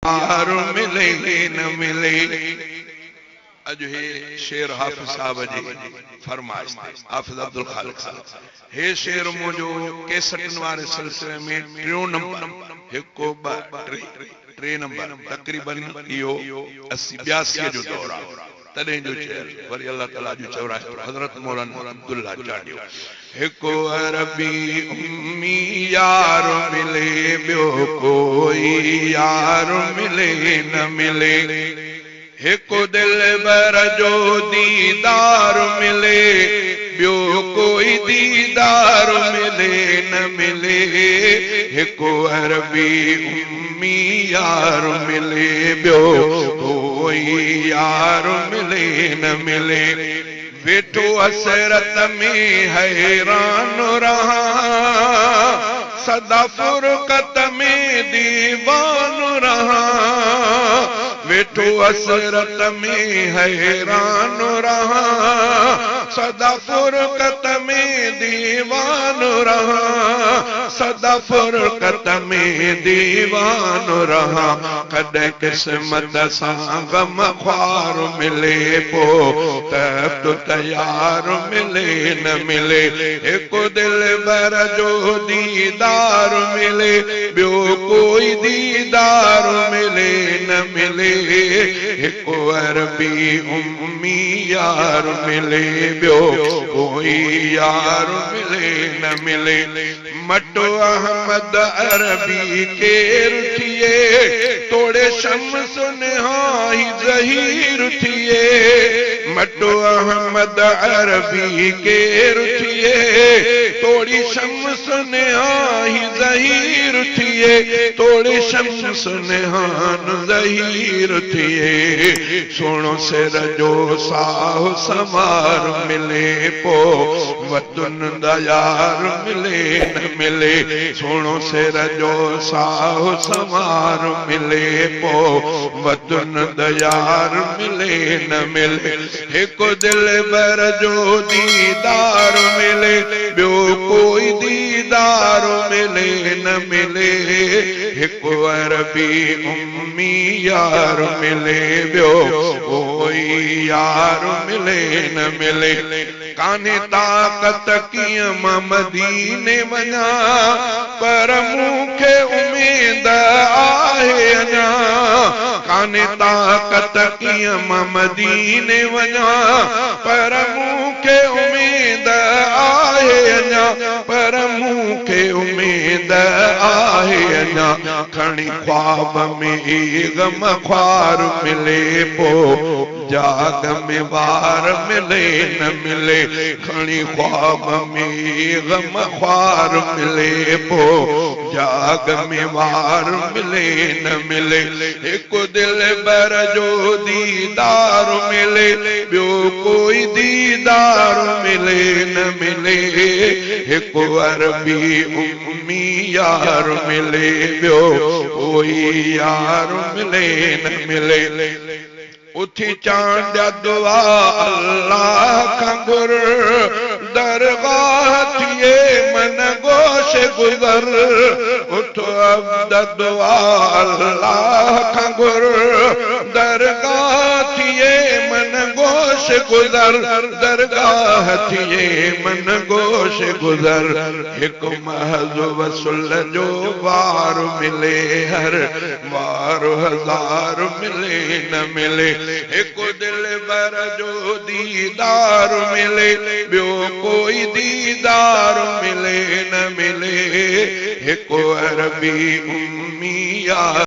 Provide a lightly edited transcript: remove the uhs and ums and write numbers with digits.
यार मिले न मिले। अज हे शेर हाफिज साहब जी फरमाइश हाफिज अब्दुल खालिक साहब हे शेर मुझो कैसेटन वाले सिलसिले में 3 नंबर 1 2 3 नंबर तकरीबन इहो 80 82 जो दौर आहे तॾहिं जो शेर वरी अल्लाह ताला जो चौरा हजरत मौलाना अब्दुल्ला चाडियो हिको अरबी उम्मी यार मिले ॿियो कोई यार मिले न मिले। हिको दिलबर जो दीदार मिले ॿियो कोई दीदार मिले न मिले। हिको अरबी उम्मी यार मिले ॿियो कोई यार मिले न मिले। वेठो असरत में हैरान रहा सदा फुरकत में दीवान रहा। वेठो असरत में हैरान रहा सदा फुरकत में दीवान रहा। सदा फुरकत में दीवान रहा। कदे किस्मत सां गम ख्वार मिले पो तब तो तैयार मिले न मिले। हिकु दिलबर जो दीदार मिले ॿियो कोई दीदार मिले न मिले। हिकु अरबी उम्मी यार मिले ॿियो कोई यार मिले न मिले। मटो अहमद अरबी केर थिए तोड़े शम्स निहाई ज़हीर थिए। मटो अहमद अरबी केर थिए तोड़ी शम्स निहाई ज़हीर थिए। तोड़ी शम्स निहान ज़हीर थिए। सुनो सिर जो साह समार मिले पो वतन दयार मिले न मिले। सुनो सिर जो साह समार मिले पो वतन दयार मिले न मिले। हिकु दिलबर जो दीदार मिले ॿियो कोई दीदार मिले न मिले। हिकु अरबी उम्मी यार मिले ॿियो कोई यार मिले न मिले। कान्हे ताक़त कीअं मां मदीने वञा पर मूंखे उमेद आहे अञा। कान्हे ताक़त कीअं मां मदीने वञा पर मूंखे उमेद आहे अञा। पर मूंखे उमेद आहे अञा। खणी ख्वाब में गम ख्वार मिले पो जाग में वार मिले न मिले। खणी ख्वाब में गम ख्वार मिले पो जाग में वार मिले न मिले। हिकु दिलबर जो दीदार मिले ॿियो कोई दीदार मिले न मिले। हिकु अरबी उम्मी यार मिले ॿियो कोई यार मिले न मिले। उथी चांद दुआ अल्लाह खां घुर दरगाह थिए मन गोश गुज़र। उठ अब्द दुआ अल्लाह खां घुर दरगाह थिए मन गोश गुज़र। दरगाह थिए मन गोश गुज़र। हिकु महज़ वसूल जो वार मिले हर वार हज़ार मिले न मिले। हिकु दिलबर जो दीदार मिले ॿियो कोई दीदार मिले न मिले। हिकु अरबी उम्मी यार